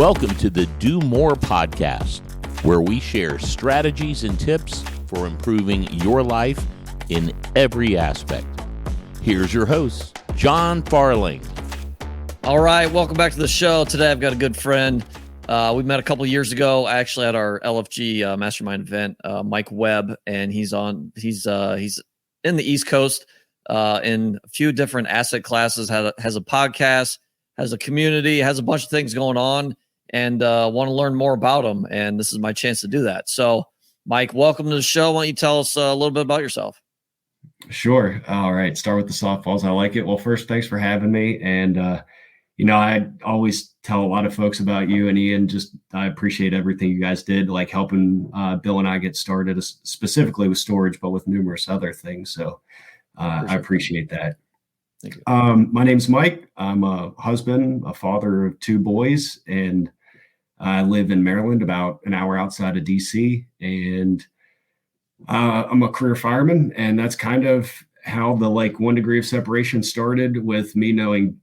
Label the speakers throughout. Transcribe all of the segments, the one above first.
Speaker 1: Welcome to the Do More podcast, where we share strategies and tips for improving your life in every aspect. Here's your host, John Farling.
Speaker 2: All right, welcome back to the show. Today I've got a good friend. We met a couple years ago, actually at our LFG Mastermind event. Mike Webb, and he's in the East Coast in a few different asset classes. Has a podcast, has a community, has a bunch of things going on, and want to learn more about him. And this is my chance to do that. So, Mike, welcome to the show. Why don't you tell us a little bit about yourself?
Speaker 3: Sure. All right. Start with the softballs. I like it. Well, first, thanks for having me. And, I always tell a lot of folks about you and Ian. I appreciate everything you guys did, like helping Bill and I get started, specifically with storage, but with numerous other things. So I appreciate that.
Speaker 2: Thank you.
Speaker 3: My name's Mike. I'm a husband, a father of two boys, and I live in Maryland, about an hour outside of DC. And I'm a career fireman, and that's kind of how the 1 degree of separation started with me knowing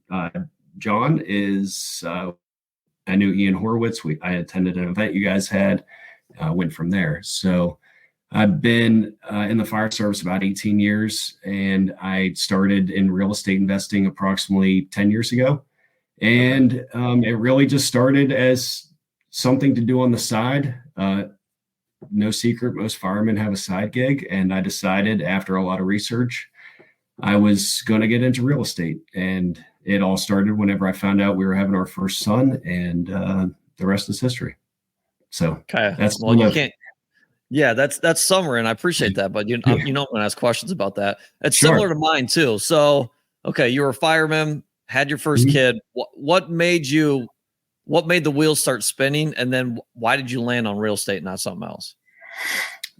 Speaker 3: John. I knew Ian Horowitz. I attended an event you guys had, went from there. So I've been in the fire service about 18 years, and I started in real estate investing approximately 10 years ago. And it really just started as something to do on the side. No secret, most firemen have a side gig. And I decided after a lot of research, I was going to get into real estate. And it all started whenever I found out we were having our first son, and the rest is history. So
Speaker 2: Okay.
Speaker 3: that's
Speaker 2: you can't. Yeah, that's summary, and I appreciate that. But I'm going to ask questions about that. It's
Speaker 3: Sure.
Speaker 2: similar to mine too. So, okay, you were a fireman, had your first kid. What made the wheels start spinning, and then why did you land on real estate, not something else?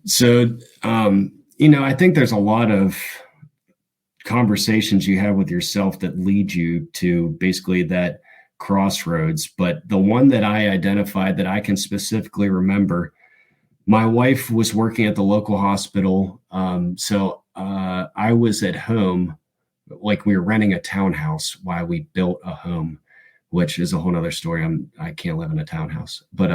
Speaker 3: So, I think there's a lot of conversations you have with yourself that lead you to basically that crossroads. But the one that I identified that I can specifically remember, my wife was working at the local hospital. So I was at home, like we were renting a townhouse while we built a home, which is a whole nother story. I can't live in a townhouse, but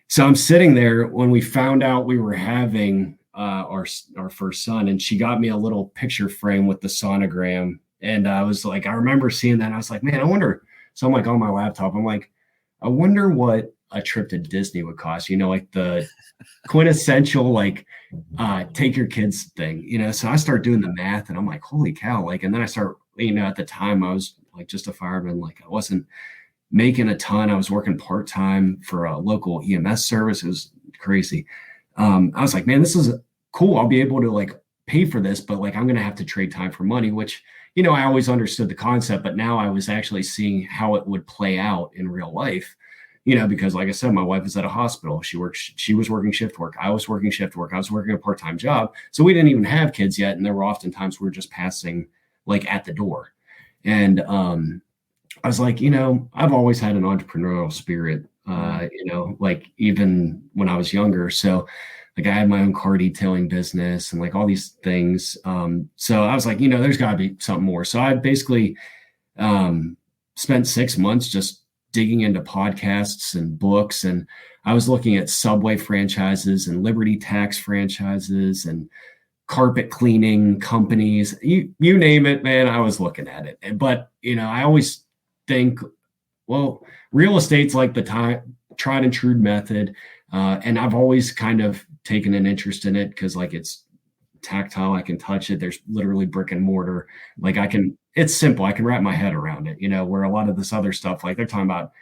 Speaker 3: so I'm sitting there when we found out we were having our first son, and she got me a little picture frame with the sonogram. And I was like, I remember seeing that, and I was like, man, I wonder. So I'm like on my laptop, I'm like, I wonder what a trip to Disney would cost, like the quintessential, take your kids thing, so I start doing the math, and I'm like, holy cow. And then I start, at the time I was just a fireman. I wasn't making a ton. I was working part-time for a local EMS service. It was crazy. I was like, man, this is cool. I'll be able to pay for this, but I'm going to have to trade time for money, which, I always understood the concept, but now I was actually seeing how it would play out in real life, because like I said, my wife was at a hospital. She was working shift work. I was working shift work. I was working a part-time job. So we didn't even have kids yet. And there were oftentimes we were just passing at the door. And, I was like, I've always had an entrepreneurial spirit, even when I was younger. So I had my own car detailing business and all these things. So I was like, there's gotta be something more. So I basically spent 6 months just digging into podcasts and books. And I was looking at Subway franchises and Liberty Tax franchises and carpet cleaning companies, you name it, man. I was looking at it. But, I always think, well, real estate's the tried and true method. And I've always kind of taken an interest in it because it's tactile. I can touch it. There's literally brick and mortar. It's simple. I can wrap my head around it, where a lot of this other stuff, they're talking about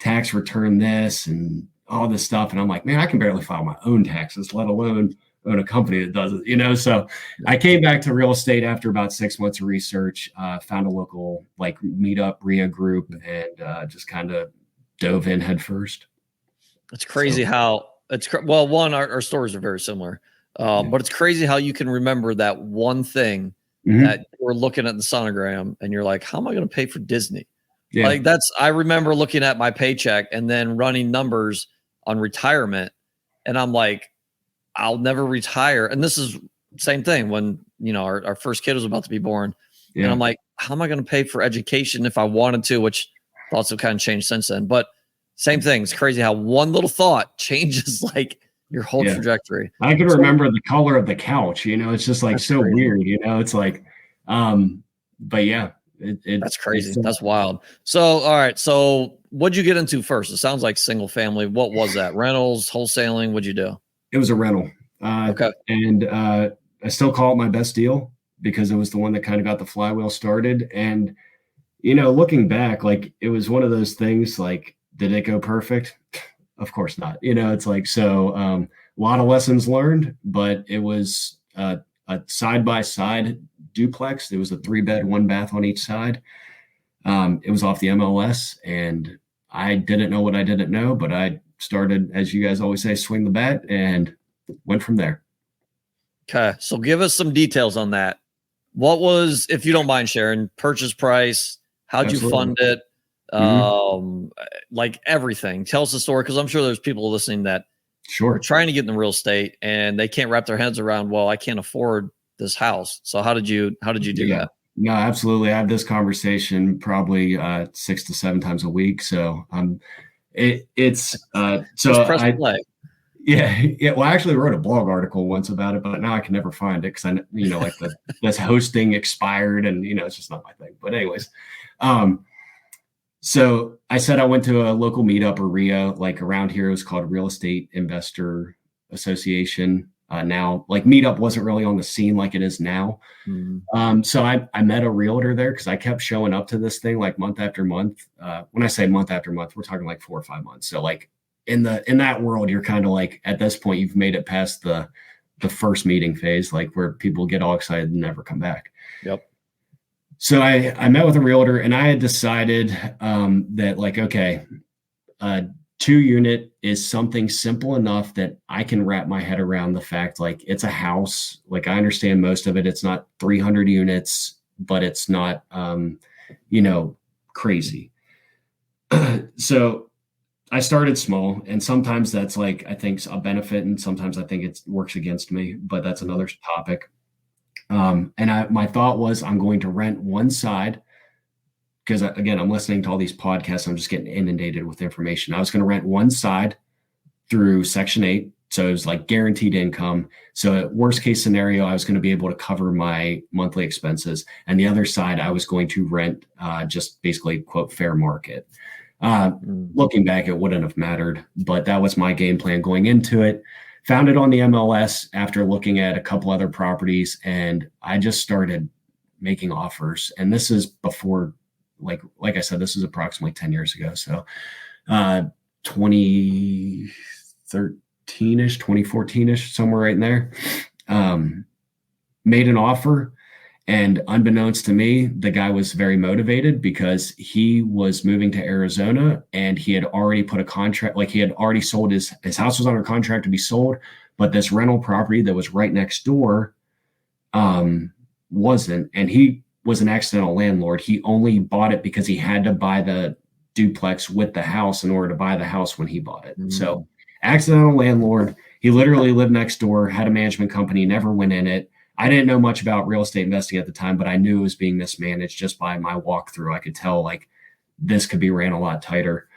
Speaker 3: tax return this and all this stuff. And I'm like, man, I can barely file my own taxes, let alone own a company that does it, So I came back to real estate after about 6 months of research, found a local meetup RIA group, and just kind of dove in head first.
Speaker 2: It's crazy how our stories are very similar, but it's crazy how you can remember that one thing that we're looking at the sonogram and you're like, how am I going to pay for Disney? Yeah. I remember looking at my paycheck and then running numbers on retirement. And I'm like, I'll never retire. And this is same thing when, our first kid was about to be born. Yeah. And I'm like, how am I going to pay for education if I wanted to, which thoughts have kind of changed since then. But same thing. It's crazy how one little thought changes like your whole trajectory.
Speaker 3: I can remember the color of the couch. It's just like so
Speaker 2: crazy.
Speaker 3: weird. It's like, but yeah,
Speaker 2: that's crazy. That's wild. So, all right. So, what'd you get into first? It sounds like single family. What was that? Rentals, wholesaling? What'd you do?
Speaker 3: It was a rental.
Speaker 2: Okay.
Speaker 3: And I still call it my best deal because it was the one that kind of got the flywheel started. And, looking back, like it was one of those things like, did it go perfect? Of course not. It's like, so a lot of lessons learned, but it was a side-by-side duplex. It was a 3-bed, 1-bath on each side. It was off the MLS, and I didn't know what I didn't know, but I started, as you guys always say, swing the bat and went from there.
Speaker 2: Okay. So give us some details on that. What was, if you don't mind sharing, purchase price? How'd
Speaker 3: Absolutely.
Speaker 2: you fund it? Like everything. Tell us the story, because I'm sure there's people listening that are trying to get into real estate and they can't wrap their heads around, well, I can't afford this house. So how did you do that?
Speaker 3: No, absolutely. I have this conversation probably 6 to 7 times a week. So it's so
Speaker 2: press play.
Speaker 3: Yeah. Well, I actually wrote a blog article once about it, but now I can never find it because like this hosting expired, and it's just not my thing. But anyways, so I said I went to a local meetup, or RIA, like around here. It was called Real Estate Investor Association. Now, like meetup wasn't really on the scene like it is now. So I met a realtor there because I kept showing up to this thing like month after month. When I say month after month, we're talking like 4 or 5 months. So like in that world, you're kind of like, at this point, you've made it past the first meeting phase, like where people get all excited and never come back.
Speaker 2: Yep.
Speaker 3: So I met with a realtor, and I had decided that like, okay, 2-unit is something simple enough that I can wrap my head around the fact, like it's a house. Like I understand most of it. It's not 300 units, but it's not, crazy. So I started small, and sometimes that's like, I think a benefit, and sometimes I think it works against me, but that's another topic. And my thought was, I'm going to rent one side, because again, I'm listening to all these podcasts. I'm just getting inundated with information. I was going to rent one side through Section 8. So it was like guaranteed income. So at worst case scenario, I was going to be able to cover my monthly expenses. And the other side, I was going to rent just basically, quote, fair market. Looking back, it wouldn't have mattered, but that was my game plan going into it. Found it on the MLS after looking at a couple other properties, and I just started making offers. And this is before, like I said, this is approximately 10 years ago. So 2013-ish, 2014-ish, somewhere right in there. Made an offer. And unbeknownst to me, the guy was very motivated because he was moving to Arizona, and he had already put a contract, like he had already sold his house was under contract to be sold, but this rental property that was right next door wasn't. And he was an accidental landlord. He only bought it because he had to buy the duplex with the house in order to buy the house when he bought it. So accidental landlord, he literally lived next door, had a management company, never went in it. I didn't know much about real estate investing at the time, but I knew it was being mismanaged just by my walkthrough. I could tell like this could be ran a lot tighter.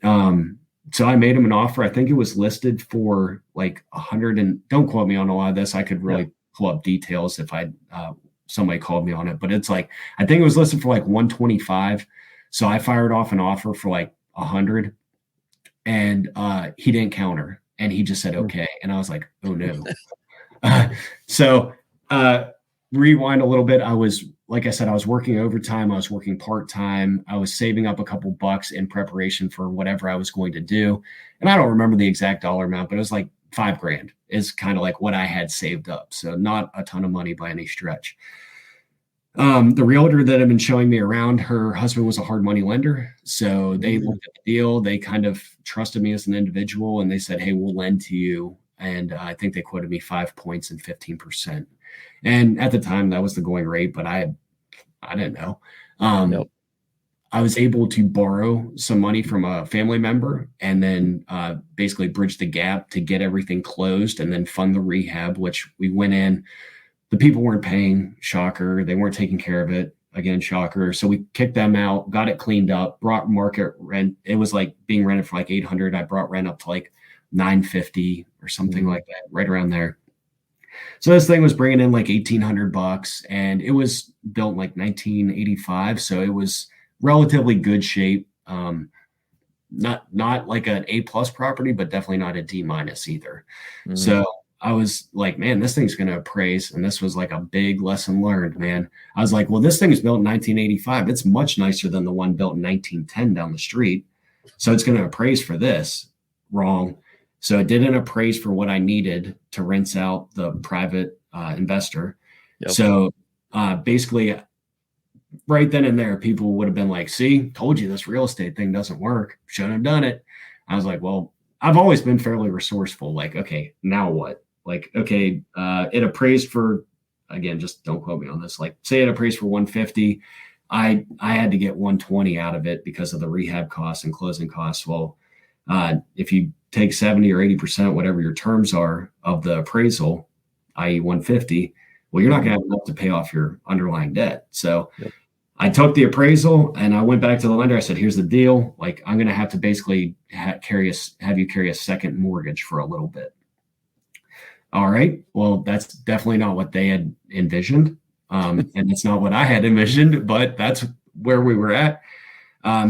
Speaker 3: So I made him an offer. I think it was listed for like 100, and don't quote me on a lot of this. I could really pull up details if somebody called me on it, but it's like, I think it was listed for like 125. So I fired off an offer for like 100, and he didn't counter, and he just said, okay. And I was like, oh no. So rewind a little bit. Like I said, I was working overtime. I was working part-time. I was saving up a couple bucks in preparation for whatever I was going to do. And I don't remember the exact dollar amount, but it was like $5,000 is kind of like what I had saved up. So not a ton of money by any stretch. The realtor that had been showing me around, her husband was a hard money lender. So they looked at the deal. They kind of trusted me as an individual, and they said, hey, we'll lend to you. And I think they quoted me 5 points and 15%. And at the time that was the going rate, but I didn't know.
Speaker 2: Nope.
Speaker 3: I was able to borrow some money from a family member, and then basically bridge the gap to get everything closed, and then fund the rehab, which we went in. The people weren't paying, shocker. They weren't taking care of it. again, shocker. So we kicked them out, got it cleaned up, brought market rent. It was like being rented for like 800. I brought rent up to like 950 or something like that, right around there. So this thing was bringing in like $1,800, and it was built like 1985. So it was relatively good shape. Not like an A+ property, but definitely not a D- either. So I was like, man, this thing's going to appraise. And this was like a big lesson learned, man. I was like, well, this thing is built in 1985. It's much nicer than the one built in 1910 down the street. So it's going to appraise for this. Wrong. So it didn't appraise for what I needed to rinse out the private investor. Yep. So basically, right then and there, people would have been like, see, told you this real estate thing doesn't work. Shouldn't have done it. I was like, well, I've always been fairly resourceful. Like, okay, now what? Like, okay, it appraised for, again, just don't quote me on this. Like, say it appraised for 150. I had to get 120 out of it because of the rehab costs and closing costs. Well, if you take 70 or 80%, whatever your terms are of the appraisal, i.e. 150, well, you're not going to have enough to pay off your underlying debt. So I took the appraisal and I went back to the lender. I said, here's the deal. Like, I'm going to have to basically have you carry a second mortgage for a little bit. All right. Well, that's definitely not what they had envisioned. And it's not what I had envisioned, but that's where we were at.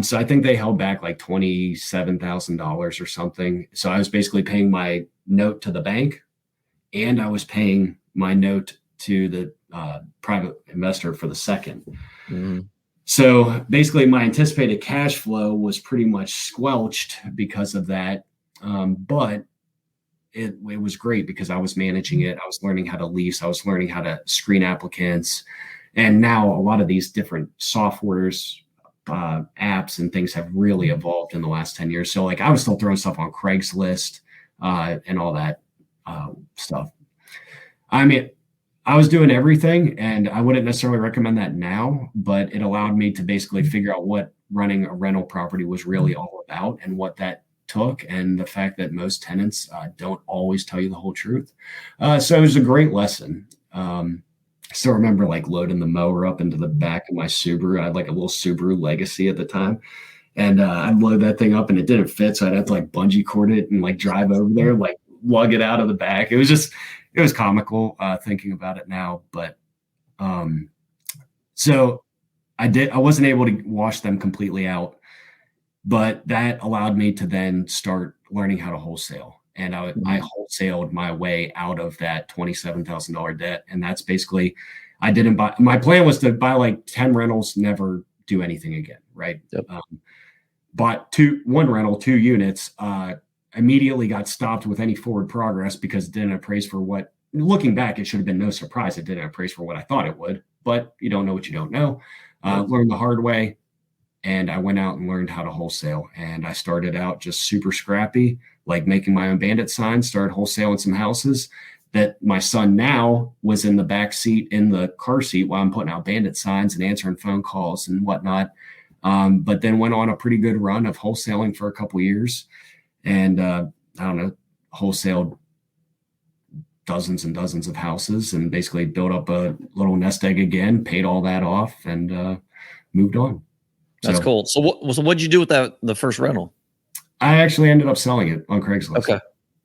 Speaker 3: So I think they held back like $27,000 or something. So I was basically paying my note to the bank, and I was paying my note to the private investor for the second. So basically my anticipated cash flow was pretty much squelched because of that. But it was great because I was managing it. I was learning how to lease. I was learning how to screen applicants. And now a lot of these different softwares, apps and things have really evolved in the last 10 years. So like I was still throwing stuff on Craigslist and all that stuff. I mean, I was doing everything, and I wouldn't necessarily recommend that now, but it allowed me to basically figure out what running a rental property was really all about and what that took, and the fact that most tenants don't always tell you the whole truth. So it was a great lesson. I still remember like loading the mower up into the back of my Subaru. I had like a little Subaru Legacy at the time. And I'd load that thing up and it didn't fit. So I'd have to like bungee cord it and like drive over there, like lug it out of the back. It was comical thinking about it now. But so I wasn't able to wash them completely out, but that allowed me to then start learning how to wholesale. And I wholesaled my way out of that $27,000 debt. And that's basically, my plan was to buy like 10 rentals, never do anything again. Right. Yep. Bought one rental, 2 units, immediately got stopped with any forward progress because it didn't appraise for what, looking back, it should have been no surprise. It didn't appraise for what I thought it would, but you don't know what you don't know. Learned the hard way. And I went out and learned how to wholesale. And I started out just super scrappy, like making my own bandit signs, started wholesaling some houses that my son now was in the back seat in the car seat while I'm putting out bandit signs and answering phone calls and whatnot. But then went on a pretty good run of wholesaling for a couple of years. And I don't know, wholesaled dozens and dozens of houses and basically built up a little nest egg again, paid all that off, and moved on.
Speaker 2: That's cool. So what'd you do with the first rental?
Speaker 3: I actually ended up selling it on Craigslist.
Speaker 2: Okay.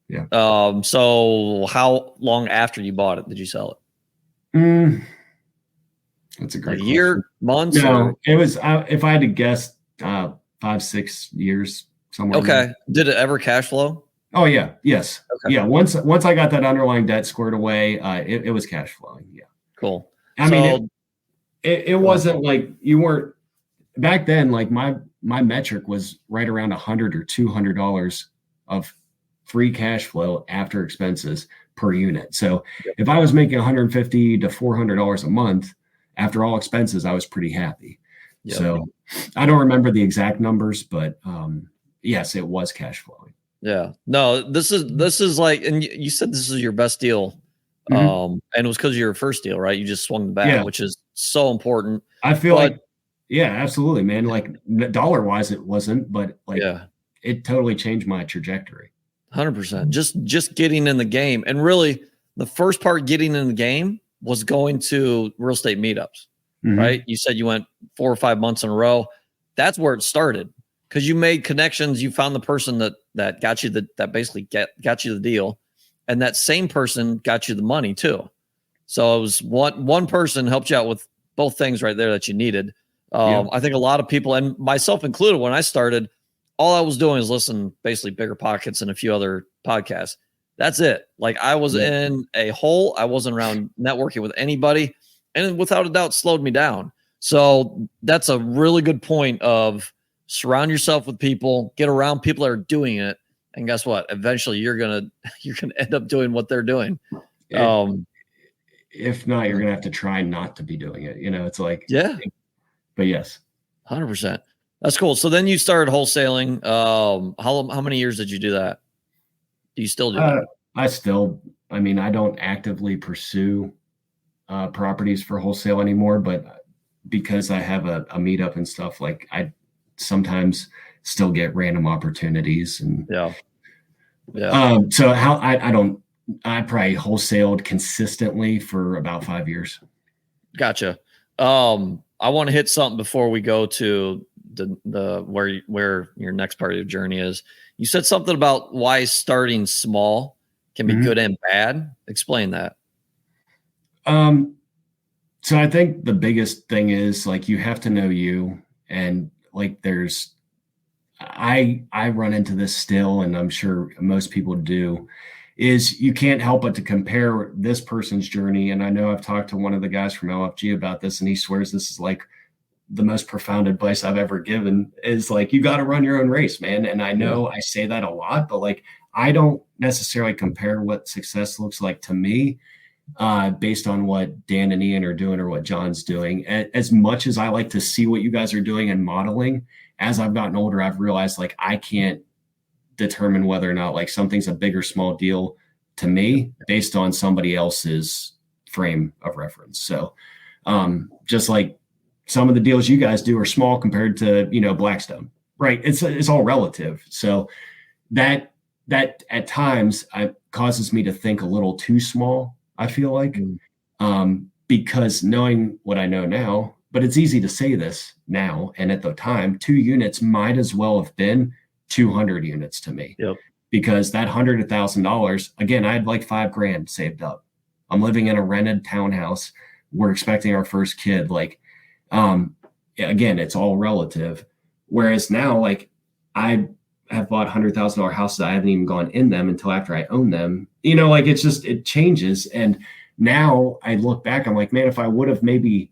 Speaker 3: Yeah.
Speaker 2: So how long after you bought it did you sell it?
Speaker 3: That's a great question.
Speaker 2: Year, months?
Speaker 3: No, it was, if I had to guess, 5-6 years somewhere.
Speaker 2: Okay. Did it ever cash flow?
Speaker 3: Oh yeah. Yes.
Speaker 2: Okay.
Speaker 3: Yeah. Once I got that underlying debt squared away, it was cash flowing. Yeah.
Speaker 2: Cool.
Speaker 3: I mean, it wasn't like you weren't back then. Like my metric was right around $100 or $200 of free cash flow after expenses per unit. So if I was making $150 to $400 a month after all expenses, I was pretty happy. Yep. So I don't remember the exact numbers, but yes, it was cash flowing.
Speaker 2: Yeah. No, this is like, and you said this is your best deal. And it was because of your first deal, right? You just swung the bat, which is so important.
Speaker 3: I feel like, yeah, absolutely, man. Like dollar wise, it wasn't, but like, it totally changed my trajectory.
Speaker 2: 100%. Just getting in the game. And really the first part getting in the game was going to real estate meetups. right? You said you went 4 or 5 months in a row. That's where it started, because you made connections. You found the person that got you that basically got you the deal, and that same person got you the money too. So it was one person helped you out with both things right there that you needed. I think a lot of people, and myself included, when I started, all I was doing is listen, basically Bigger Pockets and a few other podcasts. That's it. Like, I was in a hole. I wasn't around networking with anybody, and without a doubt slowed me down. So that's a really good point of surround yourself with people, get around people that are doing it. And guess what? Eventually you're going to end up doing what they're doing.
Speaker 3: If not, you're going to have to try not to be doing it. It's like, but yes.
Speaker 2: 100%. That's cool. So then you started wholesaling. How many years did you do that? Do you still do that?
Speaker 3: I don't actively pursue properties for wholesale anymore, but because I have a meetup and stuff, like, I sometimes still get random opportunities. And so I probably wholesaled consistently for about 5 years.
Speaker 2: Gotcha. I want to hit something before we go to the where your next part of your journey is. You said something about why starting small can be good and bad. Explain that.
Speaker 3: So I think the biggest thing is, like, you have to know you, and like, I run into this still, and I'm sure most people do, is you can't help but to compare this person's journey. And I know I've talked to one of the guys from LFG about this, and he swears this is like the most profound advice I've ever given, is like, you got to run your own race, man. And I know I say that a lot, but like, I don't necessarily compare what success looks like to me based on what Dan and Ian are doing or what John's doing. As much as I like to see what you guys are doing and modeling, as I've gotten older, I've realized, like, I can't determine whether or not, like, something's a big or small deal to me based on somebody else's frame of reference. So just like some of the deals you guys do are small compared to, Blackstone, right? It's all relative. So that at times causes me to think a little too small, I feel like, because knowing what I know now, but it's easy to say this now. And at the time, 2 units might as well have been 200 units to me, because that $100,000, again, I had like $5,000 saved up. I'm living in a rented townhouse. We're expecting our first kid. Like, again, it's all relative. Whereas now, like, I have bought $100,000 houses. I haven't even gone in them until after I own them. Like, it's just, it changes. And now I look back, I'm like, man, if I would have maybe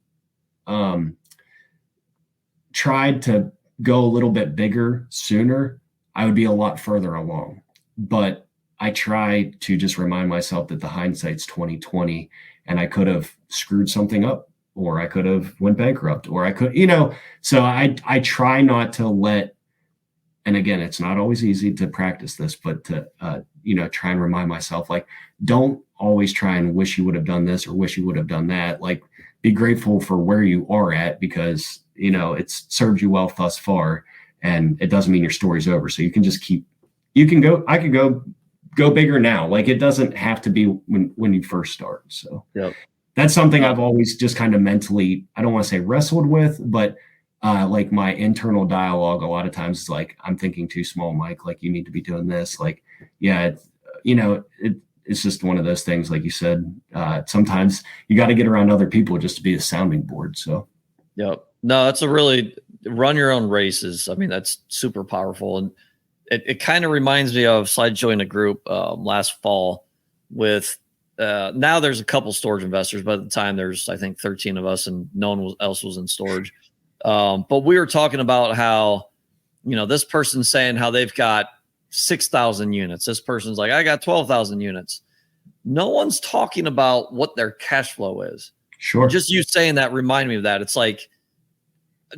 Speaker 3: tried to go a little bit bigger sooner, I would be a lot further along. But I try to just remind myself that the hindsight's 2020, and I could have screwed something up, or I could have went bankrupt, or I could, so I try not to let, and again, it's not always easy to practice this, but to, try and remind myself, like, don't always try and wish you would have done this or wish you would have done that. Like, be grateful for where you are at, because, it's served you well thus far, and it doesn't mean your story's over. So you can just I could go bigger now. Like, it doesn't have to be when you first start. So that's something I've always just kind of mentally, I don't want to say wrestled with, but like, my internal dialogue a lot of times is like, I'm thinking too small, Mike. Like, you need to be doing this. Like, it's just one of those things. Like you said, sometimes you got to get around other people just to be a sounding board. So,
Speaker 2: no, that's a really run your own races. I mean, that's super powerful. And it kind of reminds me of, so I joined a group last fall with, now there's a couple storage investors, but at the time there's, I think, 13 of us, and no one else was in storage. But we were talking about how, this person's saying how they've got 6,000 units. This person's like, I got 12,000 units. No one's talking about what their cash flow is.
Speaker 3: Sure.
Speaker 2: Just you saying that remind me of that. It's like,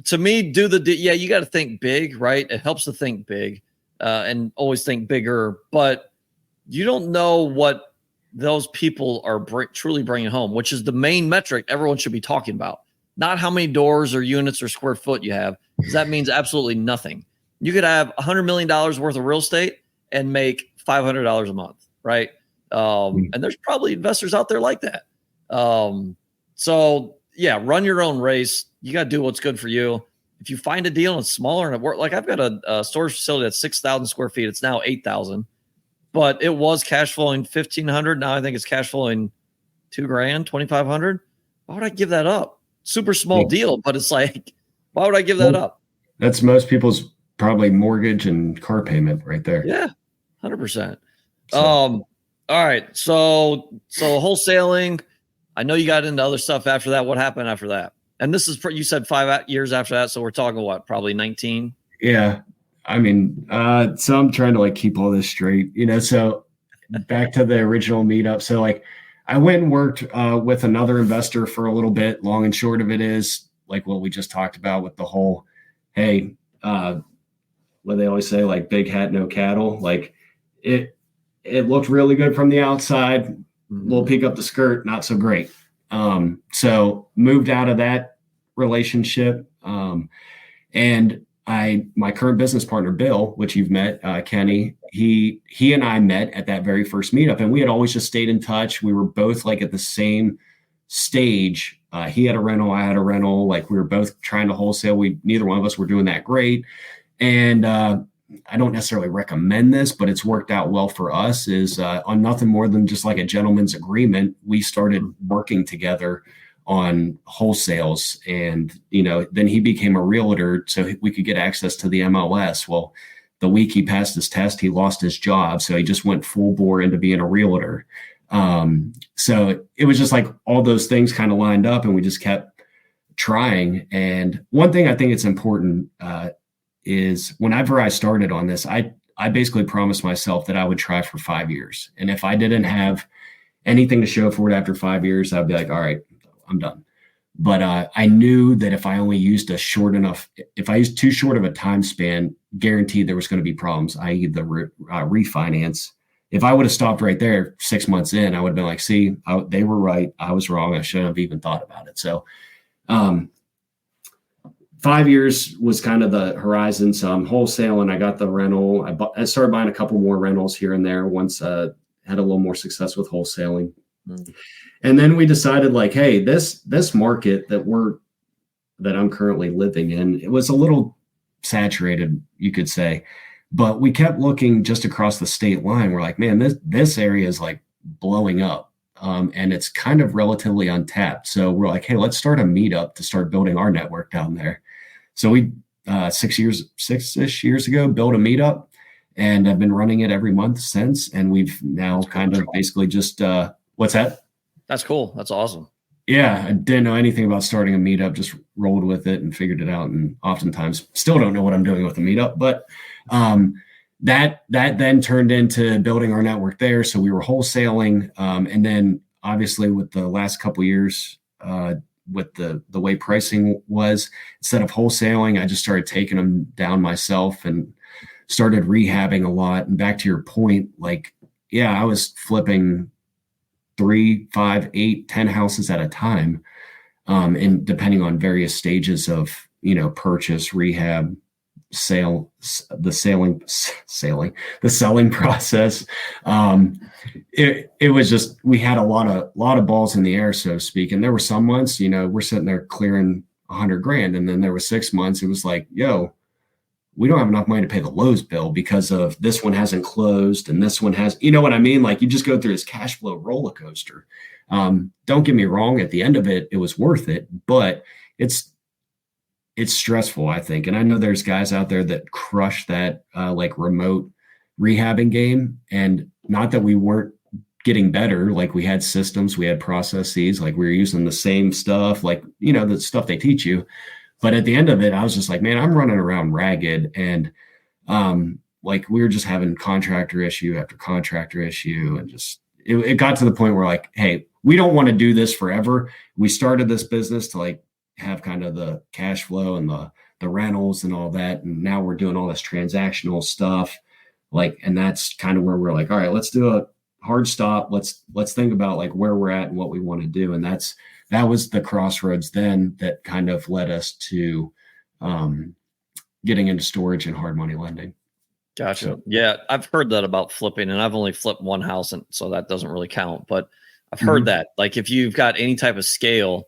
Speaker 2: to me, you got to think big, right? It helps to think big and always think bigger, but you don't know what those people are truly bringing home, which is the main metric everyone should be talking about. Not how many doors or units or square foot you have, because that means absolutely nothing. You could have $100 million worth of real estate and make $500 a month, right? And there's probably investors out there like that. So run your own race. You got to do what's good for you. If you find a deal and it's smaller and it works, like I've got a storage facility that's 6,000 square feet. It's now 8,000, but it was cash flowing 1,500. Now I think it's cash flowing $2,000, 2,500. Why would I give that up? Super small deal, but it's like, why would I give that up?
Speaker 3: That's most people's probably mortgage and car payment right there.
Speaker 2: Yeah, 100%. All right. So wholesaling, I know you got into other stuff after that. What happened after that? And this is, you said 5 years after that. So we're talking what, probably 19?
Speaker 3: Yeah. I mean, so I'm trying to like keep all this straight, so back to the original meetup. So like I went and worked with another investor for a little bit. Long and short of it is like what we just talked about with the whole, hey, what they always say, like big hat, no cattle. Like it looked really good from the outside. Little peek up the skirt, not so great. So moved out of that relationship. And my current business partner, Bill, which you've met, Kenny, he and I met at that very first meetup, and we had always just stayed in touch. We were both like at the same stage. He had a rental, I had a rental. Like we were both trying to wholesale. Neither one of us were doing that great. And I don't necessarily recommend this, but it's worked out well for us. Is on nothing more than just like a gentleman's agreement, we started working together on wholesales, and then he became a realtor so we could get access to the MLS. Well, the week he passed his test, he lost his job, so he just went full bore into being a realtor. So it was just like all those things kind of lined up, and we just kept trying. And one thing I think it's important is whenever I started on this, I basically promised myself that I would try for 5 years, and if I didn't have anything to show for it after 5 years, I'd be like, all right, I'm done. But I knew that if I only used if I used too short of a time span, guaranteed there was going to be problems, i.e. the refinance. If I would have stopped right there 6 months in, I would have been like, see, they were right. I was wrong. I shouldn't have even thought about it. So 5 years was kind of the horizon. So I'm wholesaling. I got the rental. I started buying a couple more rentals here and there once I had a little more success with wholesaling. And then we decided like, hey, this market that I'm currently living in, it was a little saturated, you could say, but we kept looking just across the state line. We're like, man, this area is like blowing up, and it's kind of relatively untapped. So we're like, hey, let's start a meetup to start building our network down there. So we 6-ish years ago built a meetup, and I've been running it every month since. And we've now kind of basically just what's that?
Speaker 2: That's cool. That's awesome.
Speaker 3: Yeah, I didn't know anything about starting a meetup, just rolled with it and figured it out. And oftentimes still don't know what I'm doing with a meetup, but that then turned into building our network there. So we were wholesaling. And then obviously with the last couple of years, with the way pricing was, instead of wholesaling, I just started taking them down myself and started rehabbing a lot. And back to your point, like, yeah, I was flipping 3, 5, 8, 10 houses at a time. And depending on various stages of, purchase, rehab, sale, the selling process. It was just, we had a lot of balls in the air, so to speak. And there were some months, we're sitting there clearing $100,000. And then there were 6 months, it was like, yo, we don't have enough money to pay the Lowe's bill because of this one hasn't closed and this one has, you know what I mean? Like you just go through this cash flow roller coaster. Don't get me wrong. At the end of it, it was worth it, but it's stressful, I think. And I know there's guys out there that crush that like remote rehabbing game. And not that we weren't getting better. Like we had systems, we had processes, like we were using the same stuff, like, the stuff they teach you. But at the end of it, I was just like, man, I'm running around ragged. And like we were just having contractor issue after contractor issue. And just, it got to the point where like, hey, we don't want to do this forever. We started this business to like have kind of the cash flow and the rentals and all that. And now we're doing all this transactional stuff. Like, and that's kind of where we're like, all right, let's do a hard stop. Let's think about like where we're at and what we want to do. And that was the crossroads then that kind of led us to getting into storage and hard money lending.
Speaker 2: Gotcha. So, yeah, I've heard that about flipping, and I've only flipped one house, and so that doesn't really count. But I've heard that, like, if you've got any type of scale,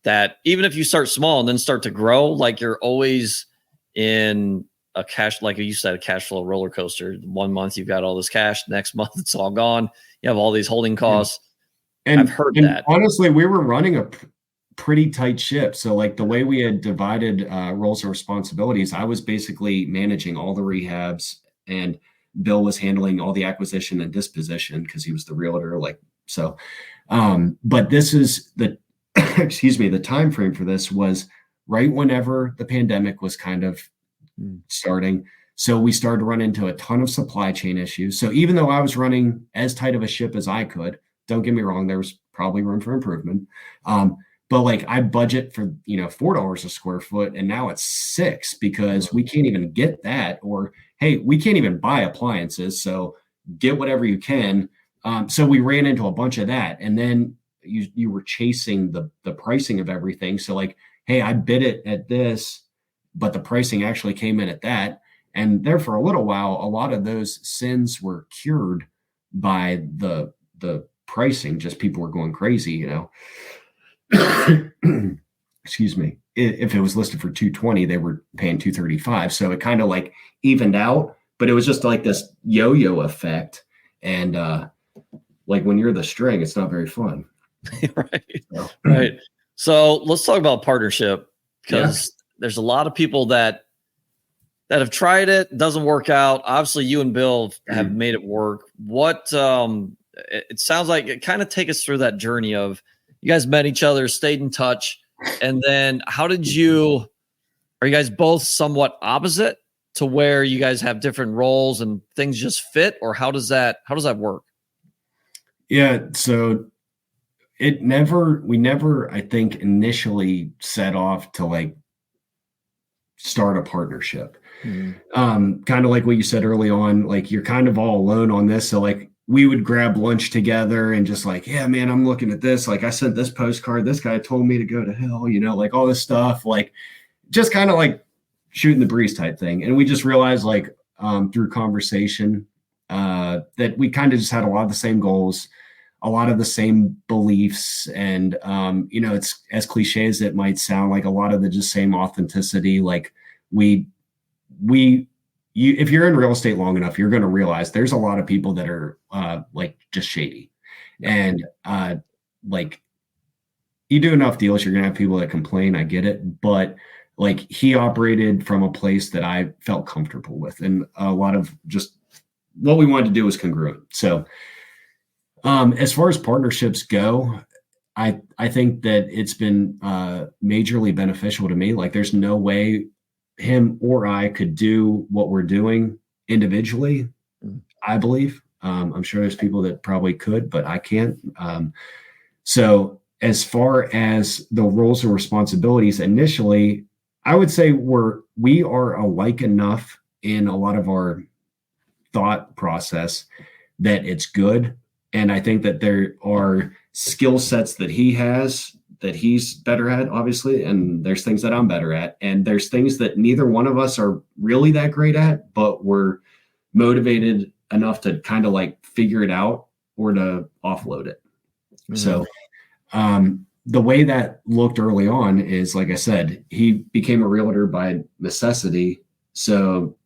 Speaker 2: that even if you start small and then start to grow, like you're always in a cash, like you said, a cash flow roller coaster. 1 month you've got all this cash, next month it's all gone. You have all these holding costs.
Speaker 3: And
Speaker 2: I've heard
Speaker 3: and
Speaker 2: that.
Speaker 3: honestly, we were running a pretty tight ship. So like the way we had divided roles and responsibilities, I was basically managing all the rehabs, and Bill was handling all the acquisition and disposition because he was the realtor. Like so, but this is the excuse me, the time frame for this was right whenever the pandemic was kind of starting. So we started to run into a ton of supply chain issues. So even though I was running as tight of a ship as I could, don't get me wrong, there was probably room for improvement. But like I budget for, $4 a square foot, and now it's $6 because we can't even get that, or, hey, we can't even buy appliances. So get whatever you can. So we ran into a bunch of that. And then you were chasing the pricing of everything. So like, hey, I bid it at this, but the pricing actually came in at that. And there for a little while, a lot of those sins were cured by the pricing. Just people were going crazy, excuse me. If it was listed for 220, they were paying 235. So it kind of like evened out, but it was just like this yo-yo effect. And like when you're the string, it's not very fun.
Speaker 2: Right. So. Right. So let's talk about partnership, because there's a lot of people that have tried it, doesn't work out. Obviously you and Bill have made it work. What, it sounds like, it kind of take us through that journey of you guys met each other, stayed in touch. And then are you guys both somewhat opposite to where you guys have different roles and things just fit, or how does that work?
Speaker 3: Yeah. So we never, I think, initially set off to like start a partnership. Kind of like what you said early on, like you're kind of all alone on this. So like we would grab lunch together and just like, yeah, man, I'm looking at this. Like I sent this postcard. This guy told me to go to hell, like all this stuff, like just kind of like shooting the breeze type thing. And we just realized like through conversation that we kind of just had a lot of the same goals, a lot of the same beliefs. And, it's as cliche as it might sound, like a lot of the just same authenticity. Like if you're in real estate long enough, you're going to realize there's a lot of people that are like just shady. And like you do enough deals, you're going to have people that complain. I get it. But like he operated from a place that I felt comfortable with. And a lot of just what we wanted to do was congruent. So as far as partnerships go, I think that it's been majorly beneficial to me. Like there's no way him or I could do what we're doing individually, I believe. I'm sure there's people that probably could, but I can't. So as far as the roles and responsibilities, initially, I would say we are alike enough in a lot of our thought process that it's good. And I think that there are skill sets that he has that he's better at, obviously. And there's things that I'm better at. And there's things that neither one of us are really that great at, but we're motivated enough to kind of like figure it out or to offload it. Mm-hmm. So the way that looked early on is, like I said, he became a realtor by necessity. So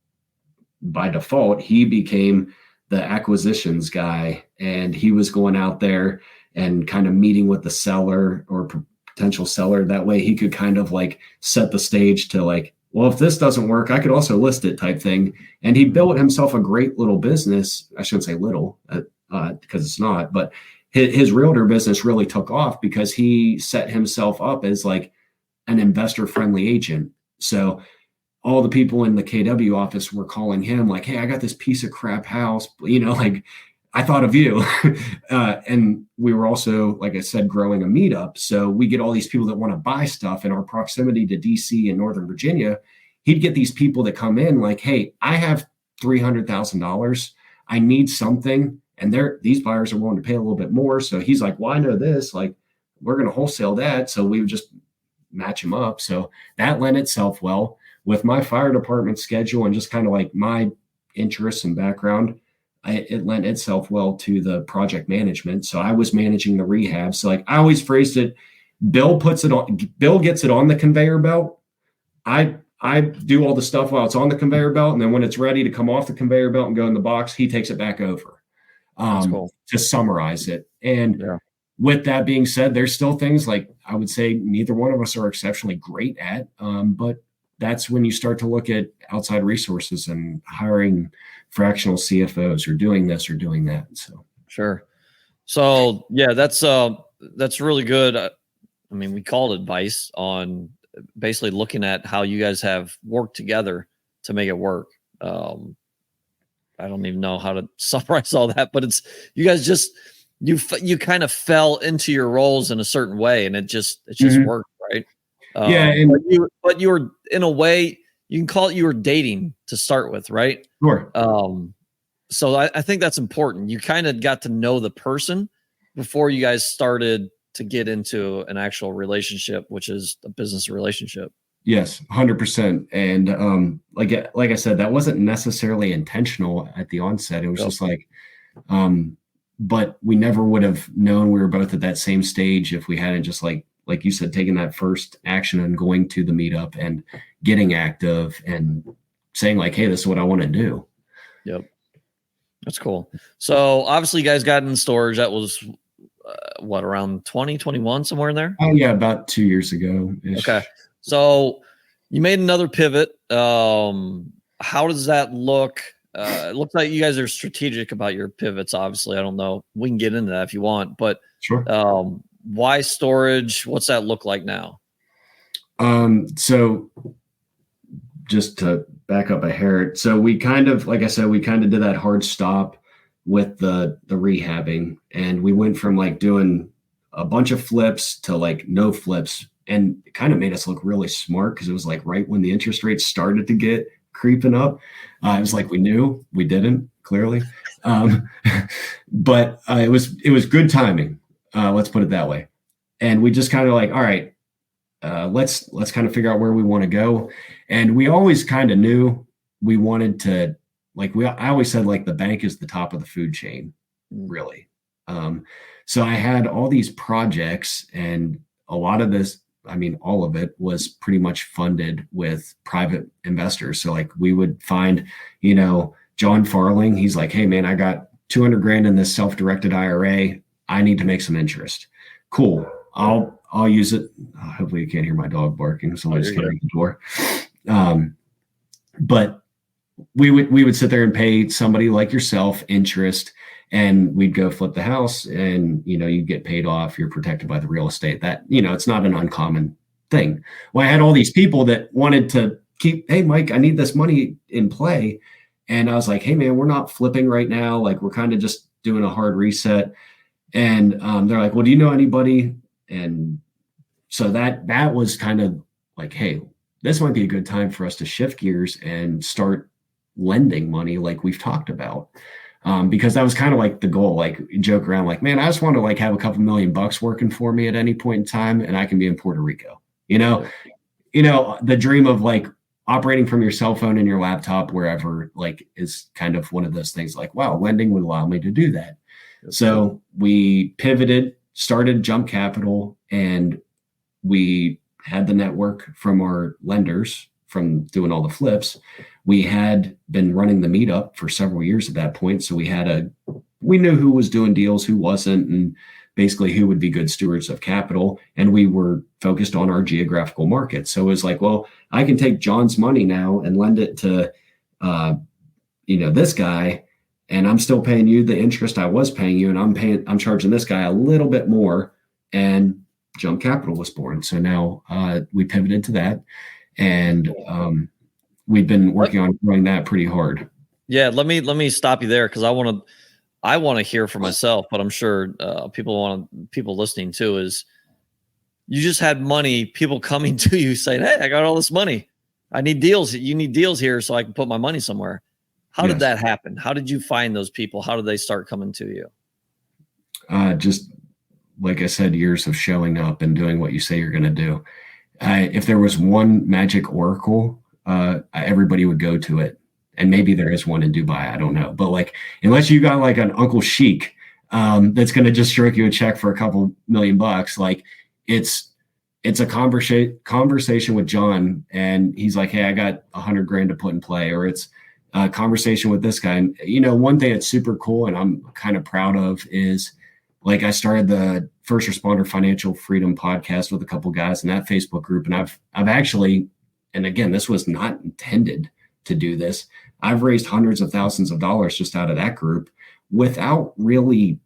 Speaker 3: by default, he became the acquisitions guy, and he was going out there and kind of meeting with the seller or potential seller. That way he could kind of like set the stage to like, well, if this doesn't work, I could also list it type thing. And he built himself a great little business. I shouldn't say little because it's not, but his realtor business really took off because he set himself up as like an investor friendly agent. So all the people in the KW office were calling him like, hey, I got this piece of crap house, like I thought of you. And we were also, like I said, growing a meetup. So we get all these people that want to buy stuff. In our proximity to DC and Northern Virginia, he'd get these people that come in like, hey, I have $300,000. I need something. And these buyers are willing to pay a little bit more. So he's like, well, I know this, like we're going to wholesale that. So we would just match him up. So that lent itself well with my fire department schedule and just kind of like my interests and background. It lent itself well to the project management. So I was managing the rehab. So like I always phrased it Bill puts it on. Bill gets it on the conveyor belt. I do all the stuff while it's on the conveyor belt, and then when it's ready to come off the conveyor belt and go in the box, he takes it back over.
Speaker 2: That's cool.
Speaker 3: To summarize it. And
Speaker 2: Yeah.
Speaker 3: with that being said, there's still things like I would say neither one of us are exceptionally great at, but that's when you start to look at outside resources and hiring fractional CFOs or doing this or doing that. So
Speaker 2: Sure. So yeah, that's really good. I mean, we called advice on basically looking at how you guys have worked together to make it work. I don't even know how to summarize all that, but it's you guys just you kind of fell into your roles in a certain way, and it just worked, right?
Speaker 3: Yeah, and
Speaker 2: but you were in a way you can call it you were dating to start with, right?
Speaker 3: sure.
Speaker 2: So I think that's important. You kind of got to know the person before you guys started to get into an actual relationship, which is a business relationship.
Speaker 3: Yes, 100%. And like I said, that wasn't necessarily intentional at the onset. It was just like, but we never would have known we were both at that same stage if we hadn't just like you said, taken that first action and going to the meetup and getting active and saying like, hey, this is what I want to do.
Speaker 2: Yep. That's cool. So obviously you guys got in storage. That was around 2021, somewhere in there?
Speaker 3: Oh yeah, about 2 years ago.
Speaker 2: Okay. So you made another pivot. How does that look? It looks like you guys are strategic about your pivots. Obviously, I don't know. We can get into that if you want, but
Speaker 3: sure.
Speaker 2: Why storage? What's that look like now?
Speaker 3: So just to back up a hair. So we kind of, like I said, we kind of did that hard stop with the rehabbing, and we went from like doing a bunch of flips to like no flips, and it kind of made us look really smart because it was like right when the interest rates started to get creeping up. It was like we knew, we didn't clearly, but it was good timing. Let's put it that way. And we just kind of like, all right, let's kind of figure out where we want to go. And we always kind of knew we wanted to, like I always said, like the bank is the top of the food chain, really. So I had all these projects, and a lot of this, I mean, all of it was pretty much funded with private investors. So like we would find, John Farling, he's like, hey man, I got 200 grand in this self-directed IRA. I need to make some interest. Cool. I'll use it. Hopefully you can't hear my dog barking. Somebody's coming at the door. But we would sit there and pay somebody like yourself interest, and we'd go flip the house, and you get paid off. You're protected by the real estate. That it's not an uncommon thing. Well, I had all these people that wanted to keep, hey Mike, I need this money in play, and I was like, hey man, we're not flipping right now. Like we're kind of just doing a hard reset. And they're like, well, do you know anybody? And so that was kind of like, hey, this might be a good time for us to shift gears and start lending money like we've talked about. Because that was kind of like the goal, like joke around like, man, I just want to like have a couple $1,000,000 working for me at any point in time, and I can be in Puerto Rico. The dream of like operating from your cell phone and your laptop wherever, like, is kind of one of those things like, wow, lending would allow me to do that. So we pivoted, started Jump Capital, and we had the network from our lenders from doing all the flips. We had been running the meetup for several years at that point. So we knew who was doing deals, who wasn't, and basically who would be good stewards of capital. And we were focused on our geographical market. So it was like, well, I can take John's money now and lend it to, this guy, and I'm still paying you the interest I was paying you, and I'm charging this guy a little bit more, and Jump Capital was born. So now we pivoted to that, and we've been working on growing that pretty hard.
Speaker 2: Yeah, let me stop you there because I want to hear for myself, but I'm sure people listening too. Is you just had money, people coming to you saying, "Hey, I got all this money. I need deals. You need deals here so I can put my money somewhere." How did that happen? How did you find those people? How did they start coming to you?
Speaker 3: Just like I said, years of showing up and doing what you say you're going to do. If there was one magic oracle, everybody would go to it. And maybe there is one in Dubai. I don't know. But like, unless you got like an Uncle Sheik that's going to just stroke you a check for a couple $1,000,000, like it's a conversation with John, and he's like, hey, I got $100,000 to put in play, or it's a conversation with this guy. And, one thing that's super cool and I'm kind of proud of is, like, I started the First Responder Financial Freedom podcast with a couple guys in that Facebook group. And I've actually, and again, this was not intended to do this, I've raised hundreds of thousands of dollars just out of that group without really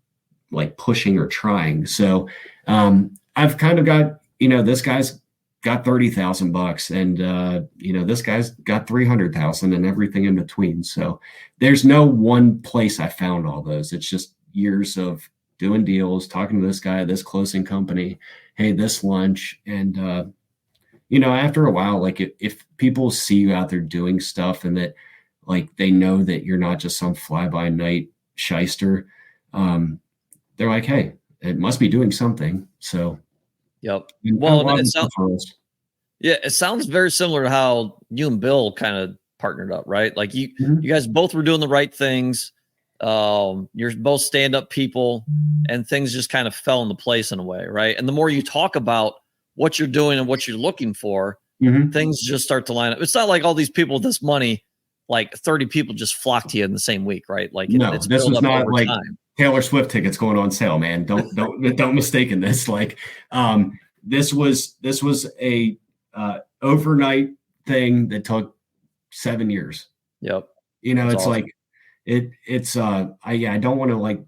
Speaker 3: like pushing or trying. So I've kind of got, this guy's got $30,000 and, this guy's got 300,000 and everything in between. So there's no one place I found all those. It's just years of doing deals, talking to this guy, this closing company, hey, this lunch. And, after a while, like if people see you out there doing stuff and that like they know that you're not just some fly by night shyster, they're like, hey, it must be doing something. So,
Speaker 2: yep. Well, it sounds very similar to how you and Bill kind of partnered up, right? Like you guys both were doing the right things. You're both stand-up people, and things just kind of fell into place in a way, right? And the more you talk about what you're doing and what you're looking for, things just start to line up. It's not like all these people with this money, like 30 people just flock to you in the same week, right? Like it's
Speaker 3: this was not like
Speaker 2: time.
Speaker 3: Taylor Swift tickets going on sale, man. Don't mistake in this. Like, this was a overnight thing that took 7 years.
Speaker 2: Yep.
Speaker 3: That's it's awesome. Like I don't want to like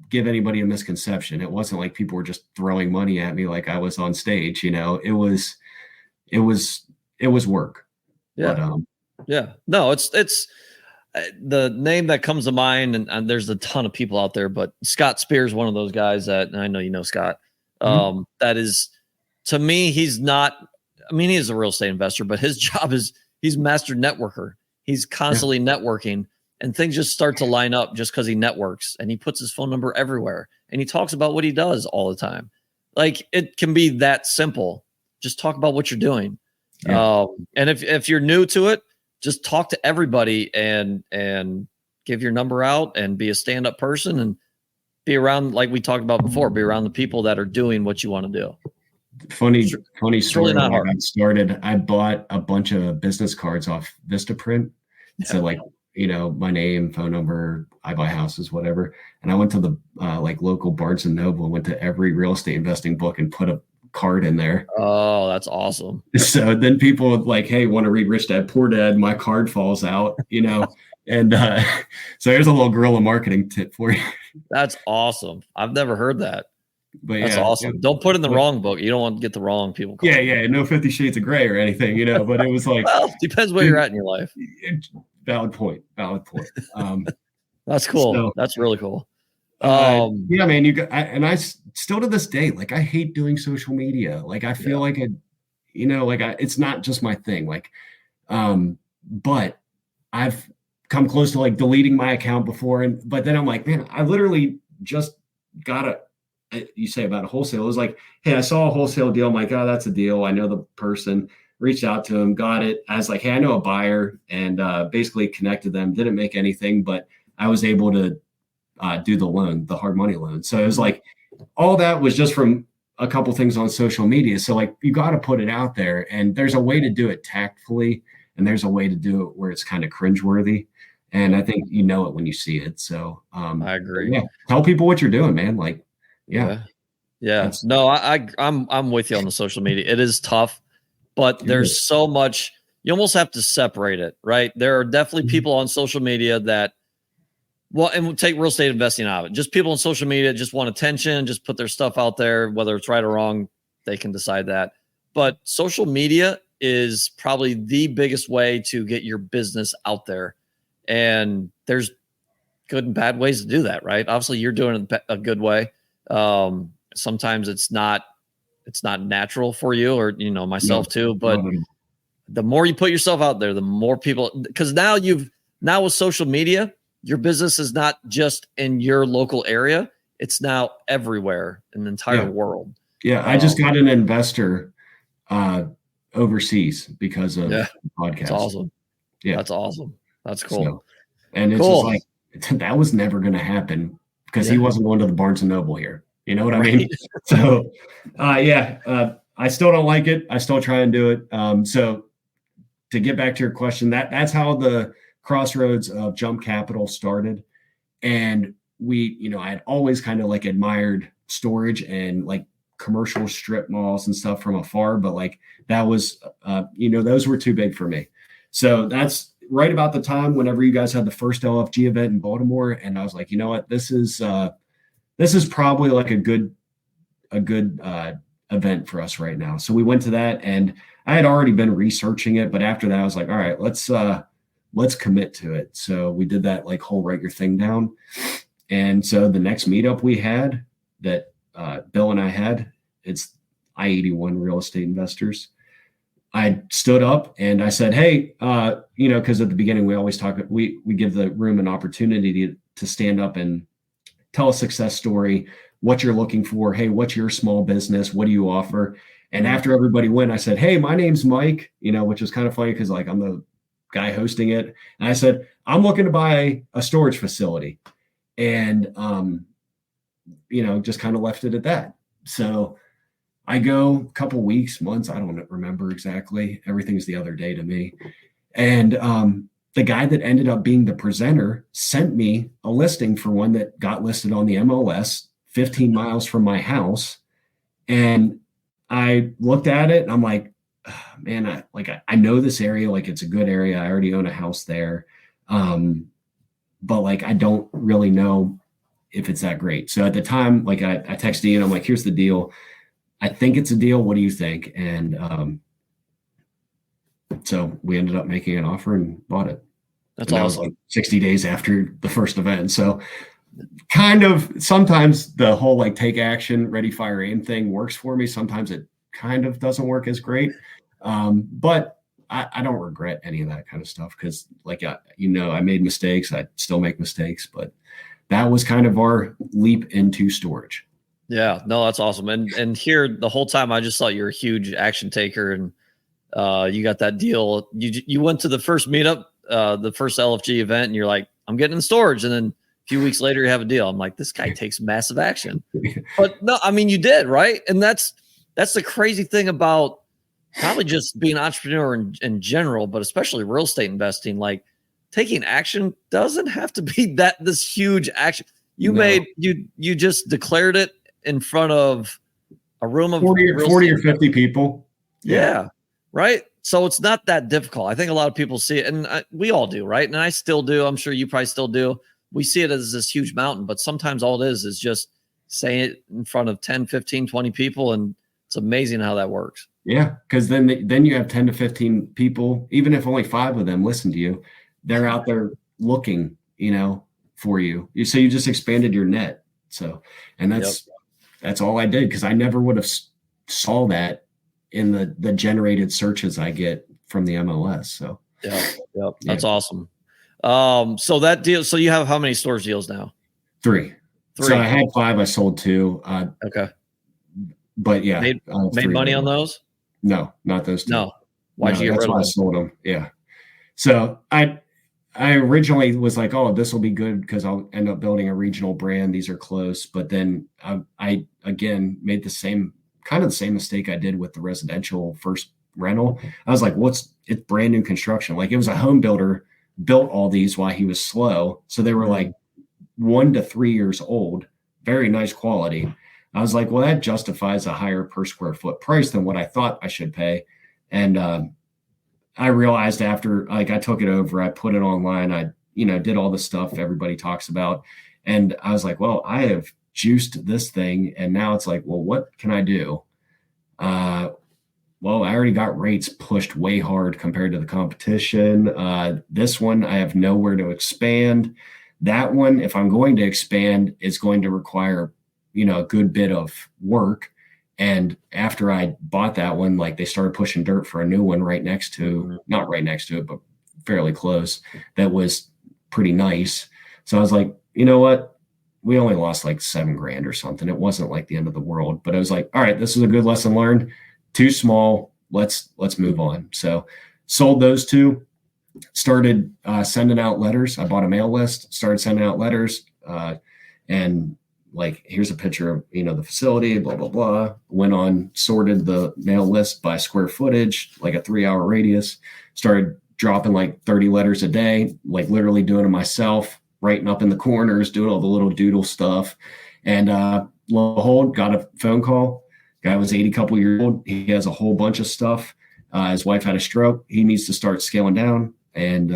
Speaker 3: give anybody a misconception. It wasn't like people were just throwing money at me like I was on stage. It was work.
Speaker 2: Yeah.
Speaker 3: But,
Speaker 2: yeah. No, it's the name that comes to mind, and there's a ton of people out there, but Scott Spears, one of those guys that, and I know you know Scott, that is, to me, he is a real estate investor, but his job is he's master networker. He's constantly networking, and things just start to line up just because he networks, and he puts his phone number everywhere, and he talks about what he does all the time. Like, it can be that simple. Just talk about what you're doing. Yeah. And if you're new to it, just talk to everybody and give your number out and be a stand-up person and be around, like we talked about before, be around the people that are doing what you want to do.
Speaker 3: Funny story. Really when I got started, I bought a bunch of business cards off Vistaprint. Yeah. So like, my name, phone number, I buy houses, whatever. And I went to the like local Barnes and Noble and went to every real estate investing book and put a card in there.
Speaker 2: Oh, that's awesome.
Speaker 3: So then people like, hey, want to read Rich Dad Poor Dad? My card falls out, and so here's a little guerrilla marketing tip for you.
Speaker 2: That's awesome. I've never heard that.
Speaker 3: But
Speaker 2: that's awesome. Don't put in the wrong book. You don't want to get the wrong people.
Speaker 3: Yeah. No 50 Shades of Gray or anything, but it was like,
Speaker 2: well, depends where you're at in your life.
Speaker 3: Valid point.
Speaker 2: That's cool. So, that's really cool.
Speaker 3: Yeah, man, I still to this day, like, I hate doing social media. Like, I feel like it's not just my thing. Like, but I've come close to like deleting my account before. But then I'm like, man, I literally just got you say about a wholesale. It was like, hey, I saw a wholesale deal. I'm like, oh, that's a deal. I know the person, reached out to him, got it. I was like, hey, I know a buyer, and basically connected them. Didn't make anything, but I was able to do the loan, the hard money loan. So it was like, all that was just from a couple things on social media. So like, you got to put it out there, and there's a way to do it tactfully, and there's a way to do it where it's kind of cringeworthy. And I think you know it when you see it. So
Speaker 2: I agree.
Speaker 3: Yeah, tell people what you're doing, man. Like, yeah.
Speaker 2: No, I'm with you on the social media. It is tough, but there's so much. You almost have to separate it, right? There are definitely people on social media that, well, and we'll take real estate investing out of it. Just people on social media just want attention, just put their stuff out there, whether it's right or wrong, they can decide that. But social media is probably the biggest way to get your business out there. And there's good and bad ways to do that, right? Obviously, you're doing it a good way. Sometimes it's not natural for you, or, myself too. But the more you put yourself out there, the more people, because now with social media, your business is not just in your local area. It's now everywhere in the entire world. Yeah.
Speaker 3: I just got an investor overseas because of the podcast.
Speaker 2: That's awesome. Yeah. That's awesome. That's cool.
Speaker 3: So, and it's just like, that was never going to happen because he wasn't going to the Barnes and Noble here. You know what I mean? So, I still don't like it. I still try and do it. So to get back to your question, that's how the crossroads of Jump Capital started. And I had always kind of like admired storage and like commercial strip malls and stuff from afar, but like that was, those were too big for me. So that's right about the time whenever you guys had the first LFG event in Baltimore. And I was like, you know what, this is probably like a good event for us right now. So we went to that, and I had already been researching it, but after that I was like, all right, let's commit to it. So we did that like whole write your thing down. And so the next meetup we had that Bill and I had, it's I-81 Real Estate Investors. I stood up and I said, hey, because at the beginning we always we give the room an opportunity to stand up and tell a success story, what you're looking for. Hey, what's your small business? What do you offer? And after everybody went, I said, hey, my name's Mike, which was kind of funny because like I'm the guy hosting it. And I said, I'm looking to buy a storage facility. And, just kind of left it at that. So I go a couple weeks, months, I don't remember exactly. Everything's the other day to me. And the guy that ended up being the presenter sent me a listing for one that got listed on the MLS 15 miles from my house. And I looked at it and I'm like, man, I know this area, like it's a good area. I already own a house there. But like, I don't really know if it's that great. So at the time, like I texted Ian, I'm like, here's the deal. I think it's a deal. What do you think? And so we ended up making an offer and bought it.
Speaker 2: That's
Speaker 3: awesome. That was like 60 days after the first event. So kind of sometimes the whole like take action, ready, fire, aim thing works for me. Sometimes it kind of doesn't work as great. But I don't regret any of that kind of stuff because like, I made mistakes. I still make mistakes, but that was kind of our leap into storage.
Speaker 2: Yeah, no, that's awesome. And here the whole time I just thought you're a huge action taker and you got that deal. You went to the first meetup, the first LFG event, and you're like, I'm getting in storage. And then a few weeks later you have a deal. I'm like, this guy takes massive action. But no, I mean, you did, right? And that's the crazy thing about probably just being an entrepreneur in general, but especially real estate investing. Like taking action doesn't have to be this huge action. You just declared it in front of a room of
Speaker 3: 40 or 50 people.
Speaker 2: Yeah. Right. So it's not that difficult. I think a lot of people see it, and we all do, right? And I still do. I'm sure you probably still do. We see it as this huge mountain, but sometimes all it is just saying it in front of 10, 15, 20 people. And it's amazing how that works.
Speaker 3: Yeah. Because then you have 10 to 15 people, even if only 5 of them listen to you, they're out there looking, for you. So you just expanded your net. So, and that's all I did. Cause I never would have saw that in the generated searches I get from the MLS. So
Speaker 2: that's awesome. So that deal, so you have how many storage deals now?
Speaker 3: 3. So I had 5, I sold 2.
Speaker 2: Okay.
Speaker 3: But yeah.
Speaker 2: Made money on those?
Speaker 3: No, not those 2.
Speaker 2: No. Why'd you get rid of them?
Speaker 3: I sold them. Yeah. So I originally was like, oh, this will be good because I'll end up building a regional brand. These are close. But then I again made the same mistake I did with the residential first rental. I was like, it's brand new construction. Like it was a home builder built all these while he was slow. So they were like 1 to 3 years old, very nice quality. I was like, well, that justifies a higher per square foot price than what I thought I should pay. And I realized after I took it over, I put it online, I did all the stuff everybody talks about. And I was like, well, I have juiced this thing. And now it's like, well, what can I do? Well, I already got rates pushed way hard compared to the competition. This one, I have nowhere to expand. That one, if I'm going to expand, is going to require, a good bit of work. And after I bought that one, like they started pushing dirt for a new one not right next to it, but fairly close. That was pretty nice. So I was like, you know what? We only lost like $7,000 or something. It wasn't like the end of the world, but I was like, all right, this is a good lesson learned. Too small. Let's move on. So sold those 2, started sending out letters. I bought a mail list, started sending out letters. And like, here's a picture of, the facility, blah, blah, blah. Went on, sorted the mail list by square footage, like a 3-hour radius, started dropping like 30 letters a day, like literally doing it myself, writing up in the corners, doing all the little doodle stuff. And lo and behold, got a phone call. Guy was 80 couple years old. He has a whole bunch of stuff. His wife had a stroke. He needs to start scaling down. And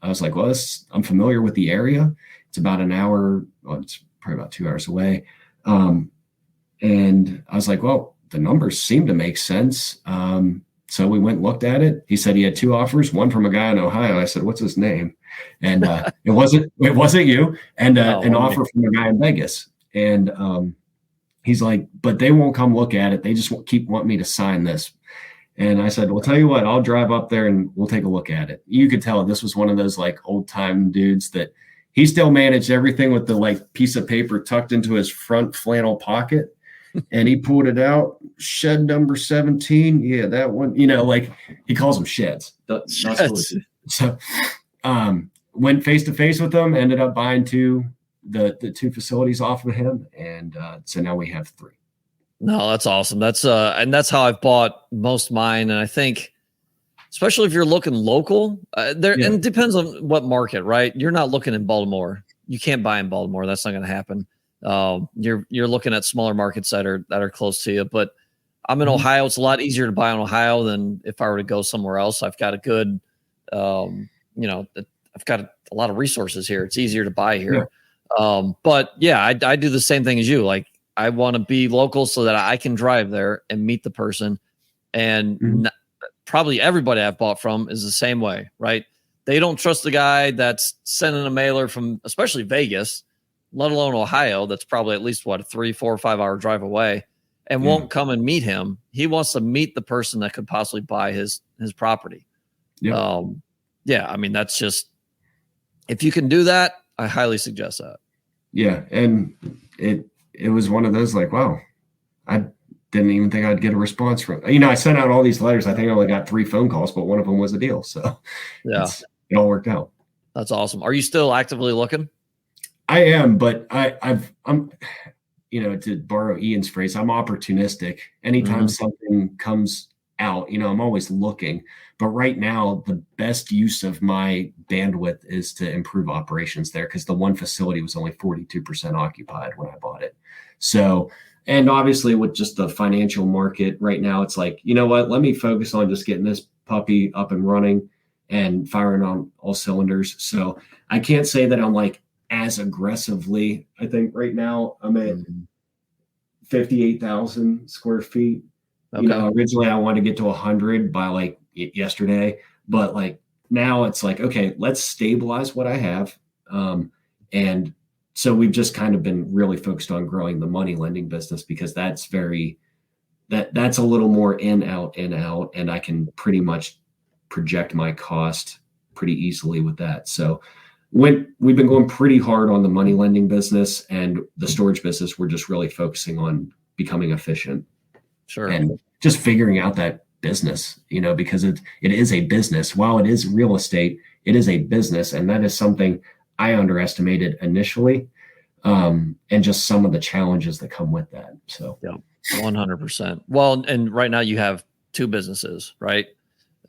Speaker 3: I was like, well, I'm familiar with the area. It's about an hour. Well, it's probably about 2 hours away. And I was like, well, the numbers seem to make sense. So we went and looked at it. He said he had 2 offers, one from a guy in Ohio. I said, what's his name? And it wasn't you. And an offer from a guy in Vegas. And he's like, but they won't come look at it. They just keep wanting me to sign this. And I said, well, tell you what, I'll drive up there and we'll take a look at it. You could tell this was one of those like old time dudes that he still managed everything with the like piece of paper tucked into his front flannel pocket. And he pulled it out, shed number 17. Yeah, that one, like he calls them sheds. So went face to face with them, ended up buying the 2 facilities off of him. And so now we have 3.
Speaker 2: No, that's awesome. That's and that's how I've bought most of mine. And I think, especially if you're looking local, and it depends on what market, right? You're not looking in Baltimore. You can't buy in Baltimore. That's not going to happen. You're looking at smaller markets that are close to you. But I'm in Ohio. It's a lot easier to buy in Ohio than if I were to go somewhere else. I've got a good, I've got a lot of resources here. It's easier to buy here. Yeah. But yeah, I do the same thing as you. Like, I want to be local so that I can drive there and meet the person. And probably everybody I've bought from is the same way, right? They don't trust the guy that's sending a mailer from, especially Vegas, let alone Ohio. That's probably at least a 3, 4, 5 hour drive away, and won't come and meet him. He wants to meet the person that could possibly buy his property. Yeah. I mean, that's just, if you can do that, I highly suggest that.
Speaker 3: Yeah. And it was one of those like, wow, I didn't even think I'd get a response from, I sent out all these letters. I think I only got 3 phone calls, but one of them was a deal. So
Speaker 2: yeah,
Speaker 3: it all worked out.
Speaker 2: That's awesome. Are you still actively looking?
Speaker 3: I am, but I'm, to borrow Ian's phrase, I'm opportunistic. Anytime something comes out, I'm always looking. But right now, the best use of my bandwidth is to improve operations there, because the one facility was only 42% occupied when I bought it. So, and obviously with just the financial market right now, it's like, you know what, let me focus on just getting this puppy up and running and firing on all cylinders. So I can't say that I'm like as aggressively. I think right now I'm at 58,000 square feet. Okay. Originally I wanted to get to 100 by like yesterday, but like now it's like, okay, let's stabilize what I have. And so we've just kind of been really focused on growing the money lending business, because that's that's a little more in, out, and I can pretty much project my cost pretty easily with that. So we've been going pretty hard on the money lending business, and the storage business, we're just really focusing on becoming efficient.
Speaker 2: Sure.
Speaker 3: And just figuring out that business, because it is a business. While it is real estate, it is a business. And that is something I underestimated initially. And just some of the challenges that come with that. So
Speaker 2: yeah, 100%. Well, and right now you have 2 businesses, right?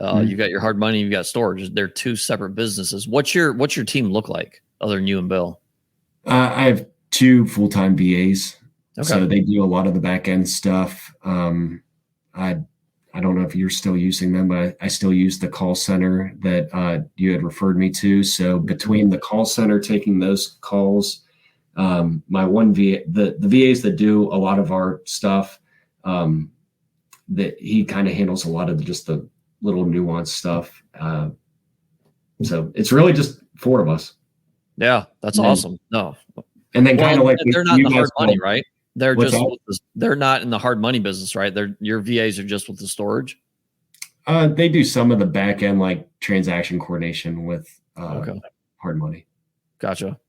Speaker 2: You got your hard money, you've got storage. They're 2 separate businesses. What's your team look like other than you and Bill?
Speaker 3: I have 2 full-time VAs.
Speaker 2: Okay.
Speaker 3: So they do a lot of the back end stuff. I don't know if you're still using them, but I still use the call center that you had referred me to. So between the call center, taking those calls, my one VA, the VAs that do a lot of our stuff, that he kind of handles a lot of just the little nuanced stuff. So it's really just 4 of us.
Speaker 2: Yeah, that's awesome. No.
Speaker 3: And then kind of like
Speaker 2: they're not in the hard money, right? They're
Speaker 3: What's
Speaker 2: just they're not in the hard money business, right? Your VAs are just with the storage.
Speaker 3: They do some of the back end, like transaction coordination with hard money.
Speaker 2: Gotcha.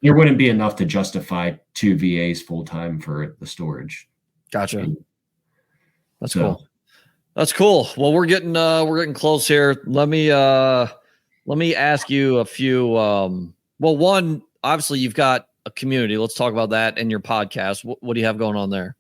Speaker 3: There wouldn't be enough to justify 2 VAs full time for the storage.
Speaker 2: Gotcha. That's cool. That's cool. Well, we're getting close here. Let me ask you a few. Well, one, obviously you've got a community. Let's talk about that and your podcast. What do you have going on there?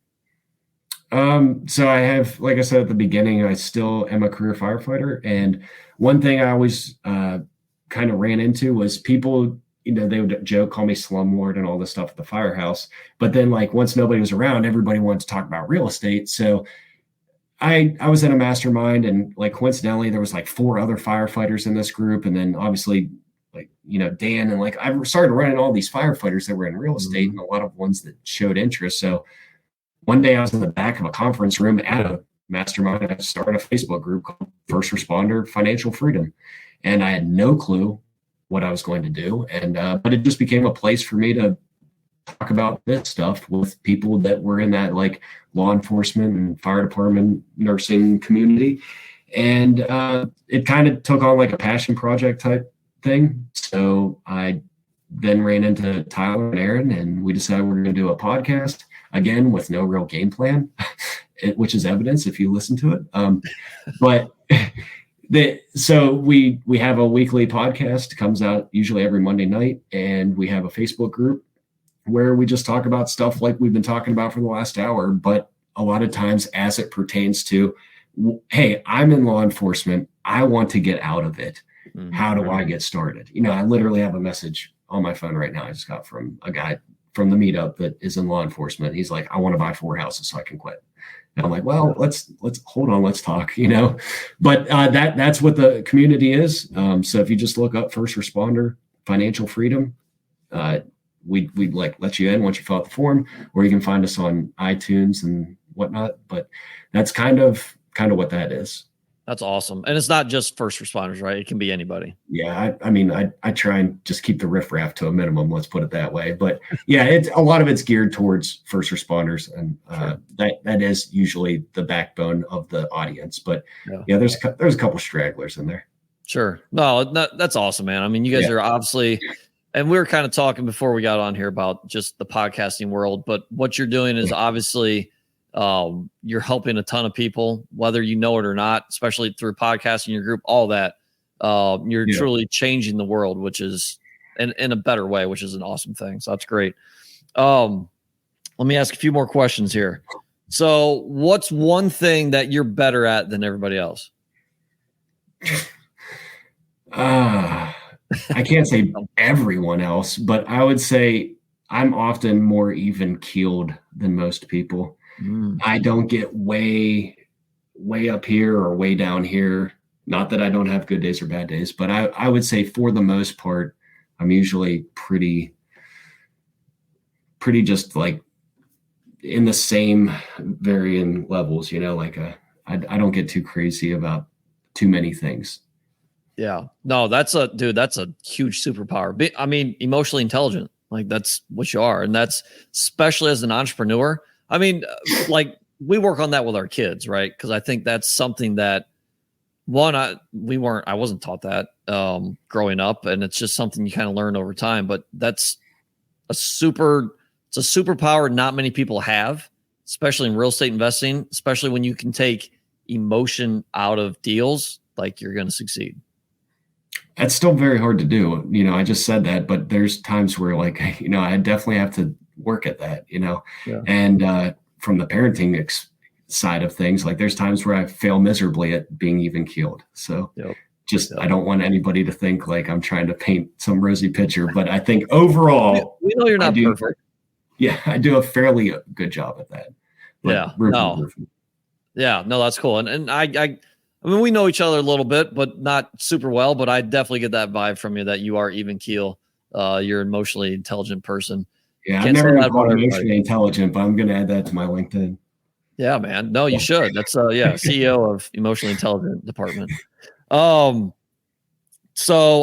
Speaker 3: So I have, like I said at the beginning, I still am a career firefighter. And one thing I always kind of ran into was people, they would joke, call me slumlord and all this stuff at the firehouse. But then like once nobody was around, everybody wanted to talk about real estate. So I was in a mastermind, and like coincidentally, there was like 4 other firefighters in this group. And then obviously like, Dan, and like I started running all these firefighters that were in real estate and a lot of ones that showed interest. So one day I was in the back of a conference room at a mastermind. I started a Facebook group called First Responder Financial Freedom. And I had no clue what I was going to do. And, but it just became a place for me to talk about this stuff with people that were in that like law enforcement and fire department, nursing community. And it kind of took on like a passion project type thing. So I then ran into Tyler and Aaron, and we decided we're going to do a podcast. Again, with no real game plan, which is evidence if you listen to it. But so we have a weekly podcast, comes out usually every Monday night, and we have a Facebook group where we just talk about stuff like we've been talking about for the last hour, but a lot of times as it pertains to, hey, I'm in law enforcement, I want to get out of it. How do I get started? I literally have a message on my phone right now I just got from a guy from the meetup that is in law enforcement. He's like, I want to buy 4 houses so I can quit. And I'm like, well, let's hold on, let's talk, but that's what the community is. So if you just look up First Responder Financial Freedom, we'd like let you in once you fill out the form, or you can find us on iTunes and whatnot. But that's kind of what that is.
Speaker 2: That's awesome. And it's not just first responders, right? It can be anybody.
Speaker 3: Yeah. I mean, I try and just keep the riffraff to a minimum. Let's put it that way. But yeah, a lot of it's geared towards first responders. And
Speaker 2: Sure.
Speaker 3: that is usually the backbone of the audience. But yeah, there's a couple stragglers in there.
Speaker 2: Sure. No, that's awesome, man. I mean, you guys are obviously, and we were kind of talking before we got on here about just the podcasting world, but what you're doing is obviously you're helping a ton of people, whether you know it or not, especially through podcasting your group, all that. You're truly changing the world, which is in a better way, which is an awesome thing. So that's great. Let me ask a few more questions here. So what's one thing that you're better at than everybody else?
Speaker 3: I can't say everyone else, but I would say I'm often more even keeled than most people. I don't get way up here or way down here. Not that I don't have good days or bad days, but I would say for the most part, I'm usually pretty just like in the same varying levels, like I don't get too crazy about too many things.
Speaker 2: Yeah, no, that's a huge superpower. I mean, emotionally intelligent, like that's what you are. And that's especially as an entrepreneur. I mean, like we work on that with our kids, right? Because I think that's something that I wasn't taught that growing up, and it's just something you kind of learn over time. But that's it's a superpower not many people have, especially in real estate investing, especially when you can take emotion out of deals, like you're going to succeed.
Speaker 3: That's still very hard to do. I just said that, but there's times where like, I definitely have to work at that, and from the parenting side of things, like there's times where I fail miserably at being even keeled. So I don't want anybody to think like I'm trying to paint some rosy picture, but I think overall,
Speaker 2: we know you're not perfect.
Speaker 3: Yeah. I do a fairly good job at that.
Speaker 2: No, that's cool. And I mean, we know each other a little bit, but not super well, but I definitely get that vibe from you that you are even keel. You're an emotionally intelligent person.
Speaker 3: Yeah, I've never been called emotionally intelligent, but I'm going to add that to my LinkedIn.
Speaker 2: Yeah, man. No, you should. That's CEO of emotionally intelligent department. So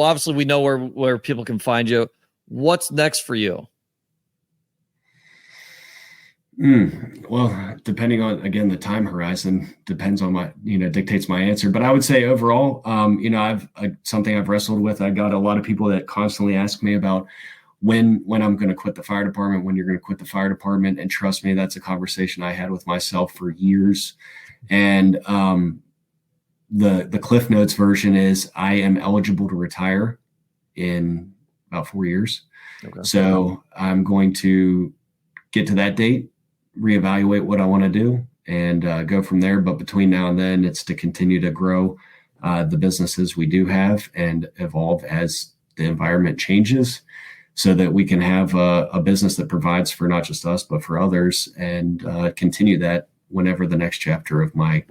Speaker 2: obviously we know where people can find you. What's next for you?
Speaker 3: Well, depending on, again, the time horizon depends on dictates my answer. But I would say overall, I've something I've wrestled with. I got a lot of people that constantly ask me about when I'm going to quit the fire department, when you're going to quit the fire department. And trust me, that's a conversation I had with myself for years. And the Cliff Notes version is I am eligible to retire in about 4 years.
Speaker 2: Okay.
Speaker 3: So I'm going to get to that date, reevaluate what I want to do, and go from there. But between now and then, it's to continue to grow the businesses we do have and evolve as the environment changes, so that we can have a business that provides for not just us, but for others, and continue that whenever the next chapter of my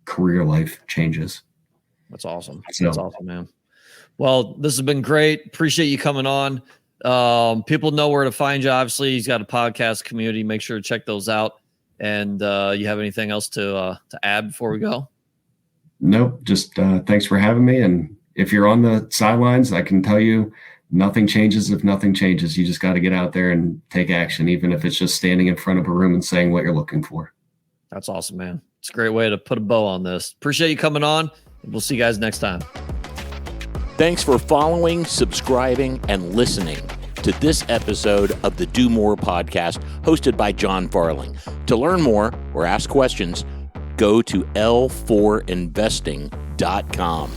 Speaker 3: career life changes.
Speaker 2: That's awesome.
Speaker 3: So,
Speaker 2: That's awesome, man. Well, this has been great. Appreciate you coming on. People know where to find you. Obviously, he's got a podcast community. Make sure to check those out. And you have anything else to add before we go?
Speaker 3: Nope. Just thanks for having me. And if you're on the sidelines, I can tell you nothing changes if nothing changes. You just got to get out there and take action, even if it's just standing in front of a room and saying what you're looking for.
Speaker 2: That's awesome, man. It's a great way to put a bow on this. Appreciate you coming on. We'll see you guys next time.
Speaker 1: Thanks for following, subscribing, and listening to this episode of the Do More podcast hosted by John Farling. To learn more or ask questions, go to l4investing.com.